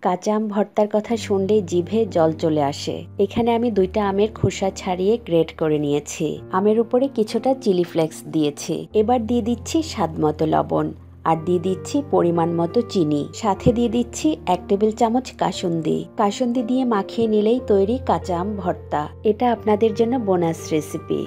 কাঁচা আম ভর্তার কথা শুনলেই জিভে জল চলে আসে। এখানে আমি 2টা আমের খোসা ছাড়িয়ে গ্রেট করে নিয়েছি। আমের উপরে কিছুটা চিলি ফ্লেক্স দিয়েছি। এবার দিয়ে দিচ্ছি স্বাদমতো লবণ আর দিয়ে দিচ্ছি পরিমাণ মতো চিনি। সাথে দিয়ে দিচ্ছি 1 টেবিল চামচ কাসুন্দি। কাসুন্দি দিয়ে মাখিয়ে নিলেই তৈরি কাঁচা আম ভর্তা। এটা আপনাদের জন্য বোনাস রেসিপি।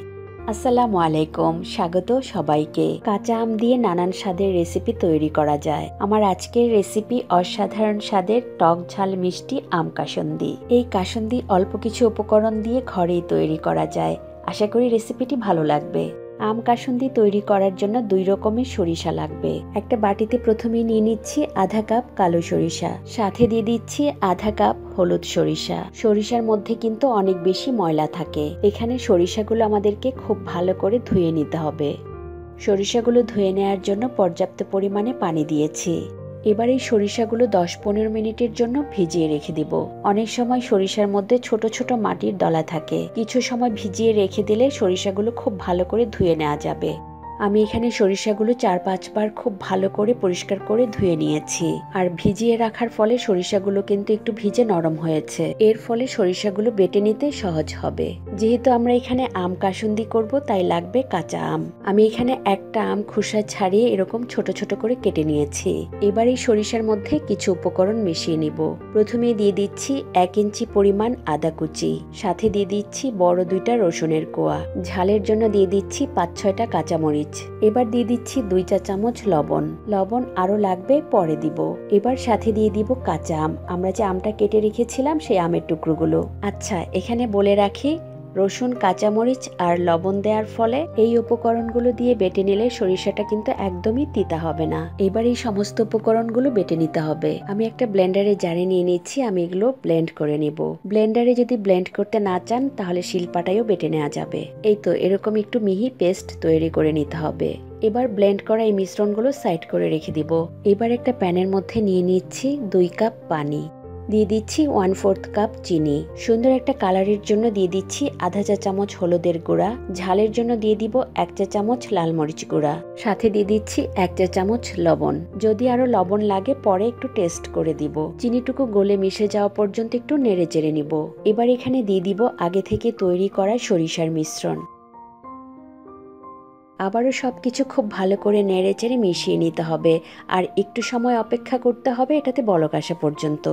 আসসালামু আলাইকুম, স্বাগত সবাইকে। কাঁচা আম দিয়ে নানান স্বাদের রেসিপি তৈরি করা যায়। আমার আজকের রেসিপি অসাধারণ স্বাদের টক ঝাল মিষ্টি আম কাসুন্দি। এই কাসুন্দি অল্প কিছু উপকরণ দিয়ে ঘরেই তৈরি করা যায়। আশা করি রেসিপিটি ভালো লাগবে। আম কাসুন্দি তৈরি করার জন্য 2 রকমের সরিষা লাগবে। একটা বাটিতে প্রথমে নিয়ে নিচ্ছি আধা কাপ কালো সরিষা, সাথে দিয়ে দিচ্ছি আধা কাপ হলুদ সরিষা। সরিষার মধ্যে কিন্তু অনেক বেশি ময়লা থাকে। এখানে সরিষাগুলো আমাদেরকে খুব ভালো করে ধুয়ে নিতে হবে। সরিষাগুলো ধুয়ে নেওয়ার জন্য পর্যাপ্ত পরিমাণে পানি দিয়েছি। এবার এই সরিষাগুলো 10-15 মিনিটের জন্য ভিজিয়ে রেখে দিব। অনেক সময় সরিষার মধ্যে ছোট ছোট মাটির দলা থাকে। কিছু সময় ভিজিয়ে রেখে দিলে সরিষাগুলো খুব ভালো করে ধুয়ে নেওয়া যাবে। আমি এখানে সরিষাগুলো 4-5 বার খুব ভালো করে পরিষ্কার করে ধুয়ে নিয়েছি। আর ভিজিয়ে রাখার ফলে সরিষাগুলো কিন্তু একটু ভিজে নরম হয়েছে। এর ফলে সরিষাগুলো বেটে নিতে সহজ হবে। যেহেতু আমরা এখানে আম কাসুন্দি করব, তাই লাগবে কাঁচা আম। আমি এখানে একটা আম খোসা ছাড়িয়ে এরকম ছোট ছোট করে কেটে নিয়েছি। এবার এই সরিষার মধ্যে কিছু উপকরণ মিশিয়ে নিব। প্রথমে দিয়ে দিচ্ছি 1 ইঞ্চি পরিমাণ আদা কুচি, সাথে দিয়ে দিচ্ছি বড় 2টা রসুনের কোয়া। ঝালের জন্য দিয়ে দিচ্ছি 5-6টা কাঁচামরিচ। এবার দিয়ে দিচ্ছি 2 চা চামচ লবণ। লবণ আরো লাগবে, পরে দিব। এবার সাথে দিয়ে দিব কাঁচা আম। আমরা যে আমটা কেটে রেখেছিলাম সেই আমের টুকরোগুলো। আচ্ছা, এখানে বলে রাখি, রসুন, কাঁচামরিচ আর লবণ দেওয়ার ফলে এই উপকরণগুলো দিয়ে বেটে নিলে সরিষাটা কিন্তু একদমই তিতা হবে না। এবার এই সমস্ত উপকরণগুলো বেটে নিতে হবে। আমি একটা ব্লেন্ডারে জারে নিয়ে নিচ্ছি। আমি এগুলো ব্লেন্ড করে নেব। ব্লেন্ডারে যদি ব্লেন্ড করতে না চান তাহলে শিলপাটায়ও বেটে নেওয়া যাবে। এই তো এরকম একটু মিহি পেস্ট তৈরি করে নিতে হবে। এবার ব্লেন্ড করা এই মিশ্রণগুলো সাইড করে রেখে দিব। এবার একটা প্যানের মধ্যে নিয়ে নিচ্ছি 2 কাপ পানি। দিয়ে দিচ্ছি 1/4 কাপ চিনি। সুন্দর একটা কালারের জন্য দিয়ে দিচ্ছি আধা চা চামচ হলুদের গুঁড়া। ঝালের জন্য দিয়ে দিব 1 চা চামচ লাল মরিচ গুঁড়া। সাথে দিয়ে দিচ্ছি 1 চা চামচ লবণ। যদি আরো লবণ লাগে পরে একটু টেস্ট করে দিব। চিনিটুকু গলে মিশে যাওয়া পর্যন্ত একটু নেড়ে চেড়ে নিব। এবার এখানে দিয়ে দিব আগে থেকে তৈরি করা সরিষার মিশ্রণ। আবারও সবকিছু খুব ভালো করে নেড়ে চেড়ে মিশিয়ে নিতে হবে। আর একটু সময় অপেক্ষা করতে হবে এটাতে বলক আসা পর্যন্ত।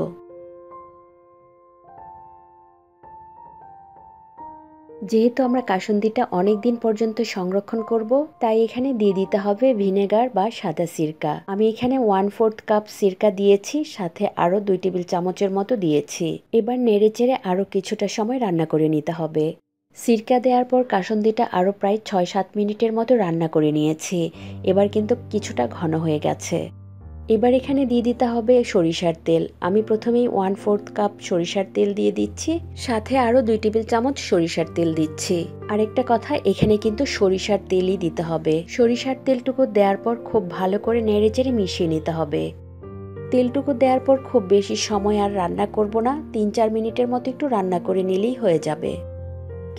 যেহেতু আমরা কাসুন্দিটা অনেক দিন পর্যন্ত সংরক্ষণ করব, তাই এখানে দিয়ে দিতে হবে ভিনেগার বা সাদা সিরকা। আমি এখানে 1/4 কাপ সিরকা দিয়েছি, সাথে আরো 2 টেবিল চামচের মতো দিয়েছি। এবার নেড়েচেড়ে আরো কিছুটা সময় রান্না করে নিতে হবে। সিরকা দেওয়ার পর কাসুন্দিটা আরো প্রায় 6-7 মিনিটের মতো রান্না করে নিয়েছি। এবার কিন্তু কিছুটা ঘন হয়ে গেছে। এবার এখানে দিয়ে দিতে হবে সরিষার তেল। আমি প্রথমেই 1/4 কাপ সরিষার তেল দিয়ে দিচ্ছি, সাথে আরো 2 টেবিল চামচ সরিষার তেল দিচ্ছি। আরেকটা কথা, এখানে কিন্তু সরিষার তেলই দিতে হবে। সরিষার তেলটুকু দেওয়ার পর খুব ভালো করে নেড়েচেড়ে মিশিয়ে নিতে হবে। তেলটুকু দেওয়ার পর খুব বেশি সময় আর রান্না করব না, 3-4 মিনিটের মতো একটু রান্না করে নিলেই হয়ে যাবে।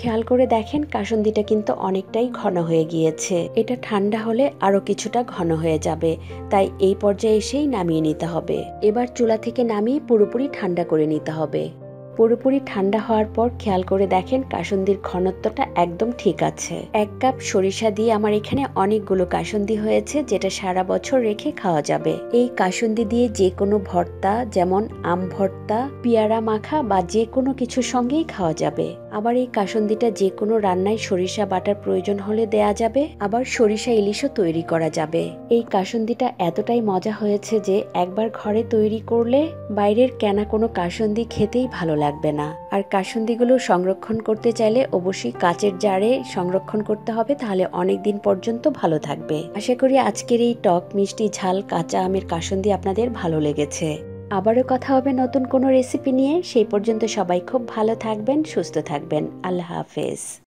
খেয়াল করে দেখেন কাসুন্দিটা কিন্তু অনেকটাই ঘন হয়ে গিয়েছে। এটা ঠান্ডা হলে আরো কিছুটা ঘন হয়ে যাবে, তাই এই পর্যায়ে এসেই নামিয়ে নিতে হবে। এবার চুলা থেকে নামিয়ে পুরোপুরি ঠান্ডা করে নিতে হবে। পুরোপুরি ঠান্ডা হওয়ার পর খেয়াল করে দেখেন কাসুন্দির ঘনত্বটা একদম ঠিক আছে। 1 কাপ সরিষা দিয়ে আমার এখানে অনেকগুলো কাসুন্দি হয়েছে, যেটা সারা বছর রেখে খাওয়া যাবে। এই কাসুন্দি দিয়ে যে কোনো ভর্তা, যেমন আম ভর্তা, পেয়ারা মাখা বা যে কোনো কিছুর সঙ্গেই খাওয়া যাবে। আবার এই কাসুন্দিটা যে কোনো রান্নায় সরিষা বাটার প্রয়োজন হলে দেয়া যাবে। আবার সরিষা ইলিশও তৈরি করা যাবে। এই কাসুন্দিটা এতটাই মজা হয়েছে যে একবার ঘরে তৈরি করলে বাইরের কেনা কোনো কাসুন্দি খেতেই ভালো লাগবে না। আর কাসুন্দিগুলো সংরক্ষণ করতে চাইলে অবশ্যই কাচের জারে সংরক্ষণ করতে হবে, তাহলে অনেক দিন পর্যন্ত ভালো থাকবে। আশা করি আজকের এই টক মিষ্টি ঝাল কাঁচা আমের কাসুন্দি আপনাদের ভালো লেগেছে। আবারও কথা হবে নতুন কোনো রেসিপি নিয়ে। সেই পর্যন্ত সবাই খুব ভালো থাকবেন, সুস্থ থাকবেন। আল্লাহ হাফেজ।